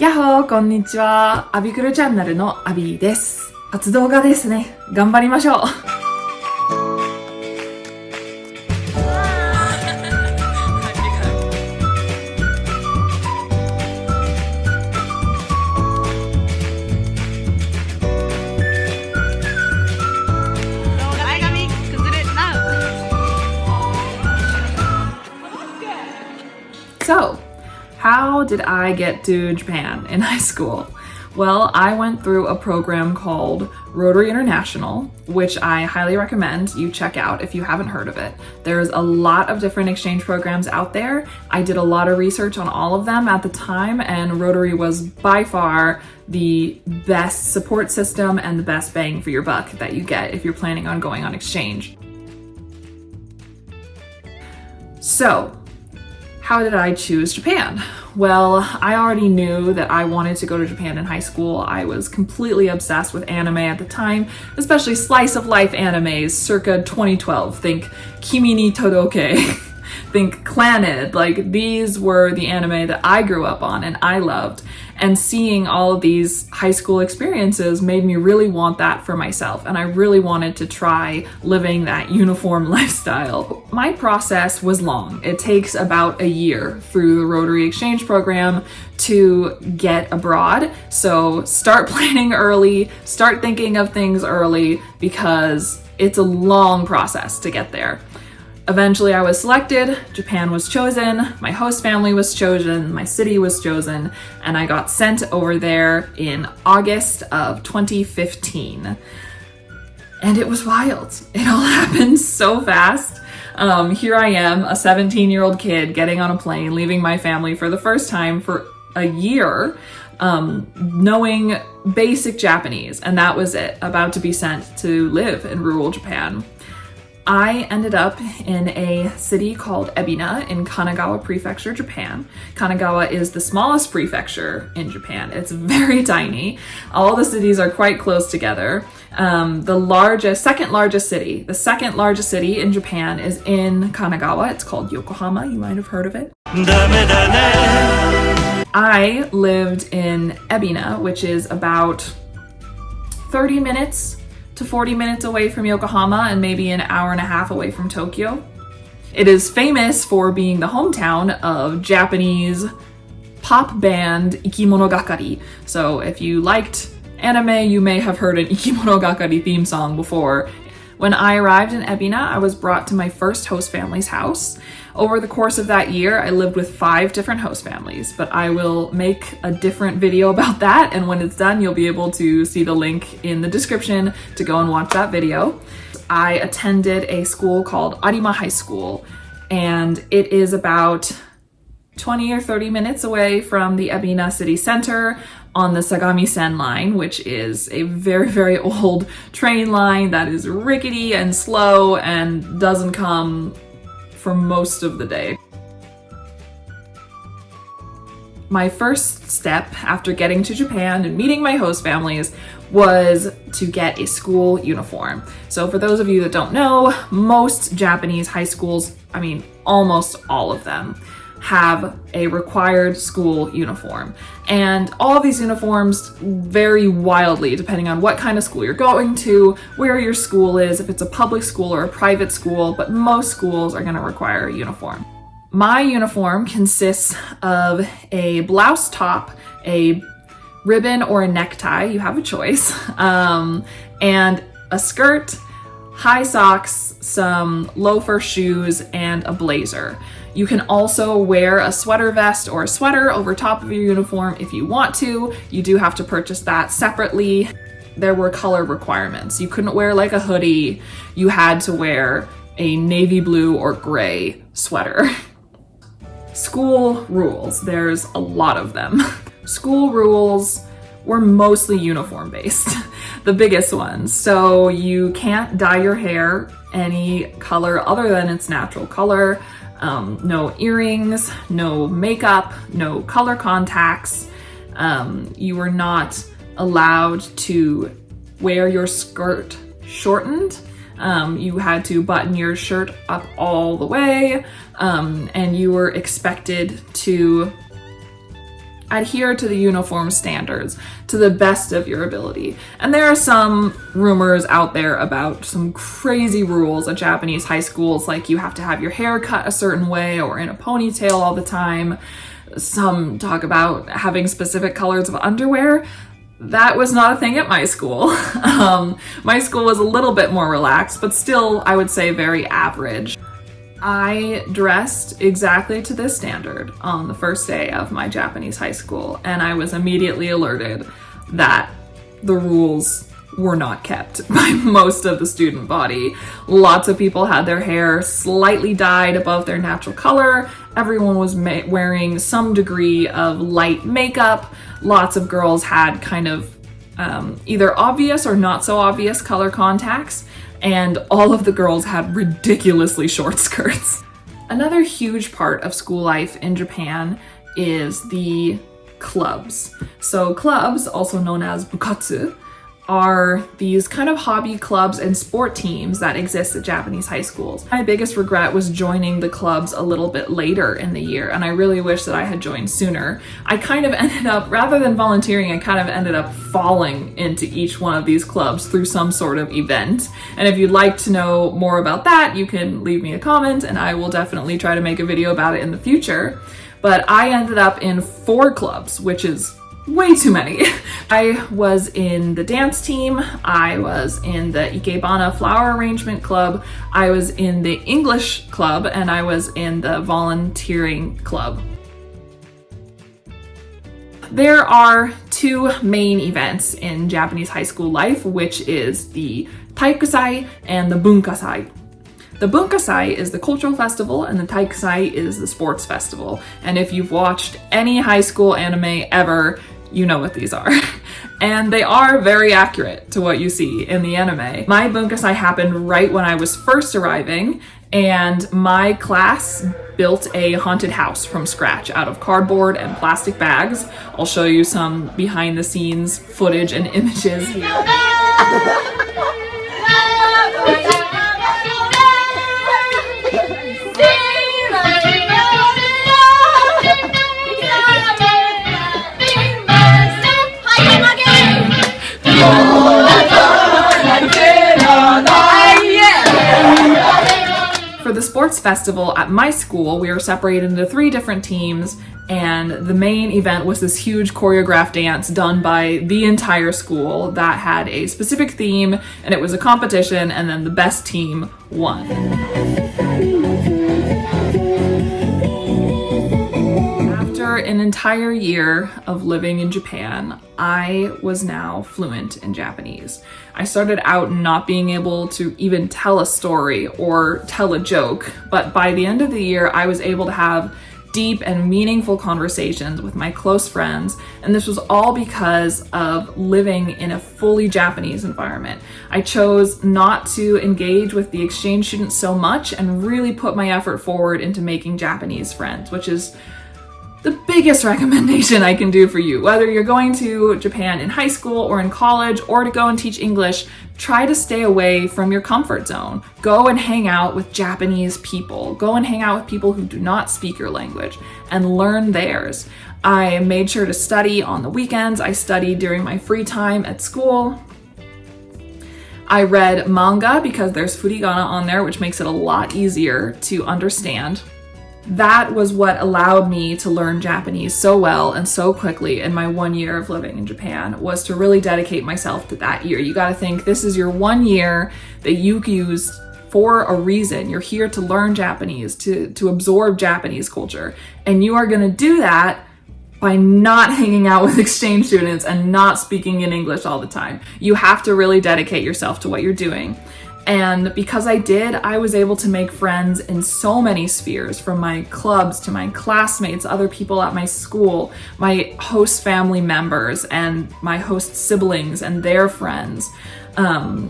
やっほー、こんにちは。アビクルチャンネルのアビーです。初動画ですね。頑張りましょう。So, how did I get to Japan in high school? Well, I went through a program called Rotary International, which I highly recommend you check out if you haven't heard of it. There's a lot of different exchange programs out there. I did a lot of research on all of them at the time, and Rotary was by far the best support system and the best bang for your buck that you get if you're planning on going on exchange. So, how did I choose Japan? Well, I already knew that I wanted to go to Japan in high school. I was completely obsessed with anime at the time, especially slice of life animes circa 2012. Think Kimi ni Todoke, think Clannad. Like, these were the anime that I grew up on and I loved. And seeing all of these high school experiences made me really want that for myself. And I really wanted to try living that uniform lifestyle. My process was long. It takes about a year through the Rotary Exchange Program to get abroad. So start planning early, start thinking of things early, because it's a long process to get there. Eventually I was selected, Japan was chosen, my host family was chosen, my city was chosen, and I got sent over there in August of 2015. And it was wild. It all happened so fast. Here I am, a 17-year-old kid getting on a plane, leaving my family for the first time for a year, knowing basic Japanese, and that was it, about to be sent to live in rural Japan. I ended up in a city called Ebina in Kanagawa Prefecture, Japan. Kanagawa is the smallest prefecture in Japan. It's very tiny. All the cities are quite close together. The second largest city in Japan is in Kanagawa. It's called Yokohama. You might have heard of it. I lived in Ebina, which is about 30 minutes to 40 minutes away from Yokohama and maybe an hour and a half away from Tokyo. It is famous for being the hometown of Japanese pop band Ikimonogakari. So if you liked anime, you may have heard an Ikimonogakari theme song before. When I arrived in Ebina, I was brought to my first host family's house. Over the course of that year, I lived with 5 different host families, but I will make a different video about that, and when it's done, you'll be able to see the link in the description to go and watch that video. I attended a school called Arima High School, and it is about 20 or 30 minutes away from the Ebina city center on the Sagami-sen line, which is a very, very old train line that is rickety and slow and doesn't come for most of the day. My first step after getting to Japan and meeting my host families was to get a school uniform. So for those of you that don't know, most Japanese high schools, almost all of them, have a required school uniform. And all of these uniforms vary wildly depending on what kind of school you're going to, where your school is, if it's a public school or a private school, but most schools are gonna require a uniform. My uniform consists of a blouse top, a ribbon or a necktie, you have a choice, and a skirt, high socks, some loafer shoes, and a blazer. You can also wear a sweater vest or a sweater over top of your uniform if you want to. You do have to purchase that separately. There were color requirements. You couldn't wear like a hoodie. You had to wear a navy blue or gray sweater. School rules, there's a lot of them. School rules were mostly uniform based, the biggest ones. So you can't dye your hair any color other than its natural color. No earrings, no makeup, no color contacts. You were not allowed to wear your skirt shortened. You had to button your shirt up all the way, and you were expected to adhere to the uniform standards to the best of your ability. And there are some rumors out there about some crazy rules at Japanese high schools, like you have to have your hair cut a certain way or in a ponytail all the time. Some talk about having specific colors of underwear. That was not a thing at my school. My school was a little bit more relaxed, but still, I would say very average. I dressed exactly to this standard on the first day of my Japanese high school, and I was immediately alerted that the rules were not kept by most of the student body. Lots of people had their hair slightly dyed above their natural color. Everyone was wearing some degree of light makeup. Lots of girls had kind of either obvious or not so obvious color contacts. And all of the girls had ridiculously short skirts. Another huge part of school life in Japan is the clubs. So clubs, also known as bukatsu, are these kind of hobby clubs and sport teams that exist at Japanese high schools. My biggest regret was joining the clubs a little bit later in the year, and I really wish that I had joined sooner. I kind of ended up, rather than volunteering, I kind of ended up falling into each one of these clubs through some sort of event. And if you'd like to know more about that, you can leave me a comment and I will definitely try to make a video about it in the future. But I ended up in 4 clubs, which is way too many. I was in the dance team, I was in the Ikebana flower arrangement club, I was in the English club, and I was in the volunteering club. There are 2 main events in Japanese high school life, which is the Taikusai and the Bunkasai. The Bunkasai is the cultural festival and the Taikusai is the sports festival. And if you've watched any high school anime ever, you know what these are. And they are very accurate to what you see in the anime. My Bunkasai happened right when I was first arriving, and my class built a haunted house from scratch out of cardboard and plastic bags. I'll show you some behind the scenes footage and images here. For the sports festival at my school, we were separated into 3 different teams, and the main event was this huge choreographed dance done by the entire school that had a specific theme, and it was a competition, and then the best team won. After an entire year of living in Japan, I was now fluent in Japanese. I started out not being able to even tell a story or tell a joke, but by the end of the year, I was able to have deep and meaningful conversations with my close friends, and this was all because of living in a fully Japanese environment. I chose not to engage with the exchange students so much and really put my effort forward into making Japanese friends, which is the biggest recommendation I can do for you. Whether you're going to Japan in high school or in college or to go and teach English, try to stay away from your comfort zone. Go and hang out with Japanese people. Go and hang out with people who do not speak your language and learn theirs. I made sure to study on the weekends. I studied during my free time at school. I read manga because there's furigana on there, which makes it a lot easier to understand. That was what allowed me to learn Japanese so well and so quickly in my 1 year of living in Japan, was to really dedicate myself to that year. You gotta think, this is your 1 year that you used for a reason. You're here to learn Japanese, to absorb Japanese culture. And you are gonna do that by not hanging out with exchange students and not speaking in English all the time. You have to really dedicate yourself to what you're doing. And because I did, I was able to make friends in so many spheres, from my clubs to my classmates, other people at my school, my host family members and my host siblings and their friends,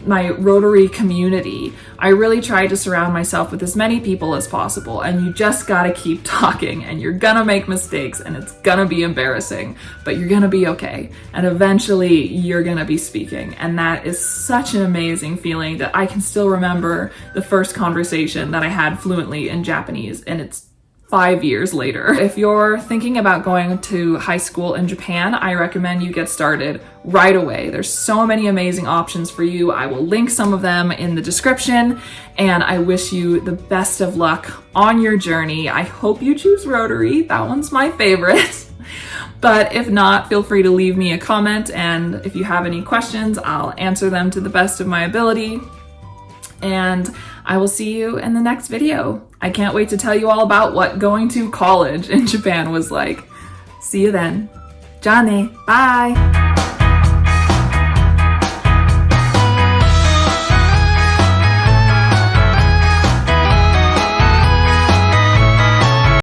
my Rotary community. I really tried to surround myself with as many people as possible, and you just gotta keep talking, and you're gonna make mistakes and it's gonna be embarrassing, but you're gonna be okay. And eventually you're gonna be speaking. And that is such an amazing feeling that I can still remember the first conversation that I had fluently in Japanese, and it's 5 years later. If you're thinking about going to high school in Japan, I recommend you get started right away. There's so many amazing options for you. I will link some of them in the description, and I wish you the best of luck on your journey. I hope you choose Rotary. That one's my favorite. But if not, feel free to leave me a comment, and if you have any questions, I'll answer them to the best of my ability. And I will see you in the next video. I can't wait to tell you all about what going to college in Japan was like. See you then. じゃあね. Bye!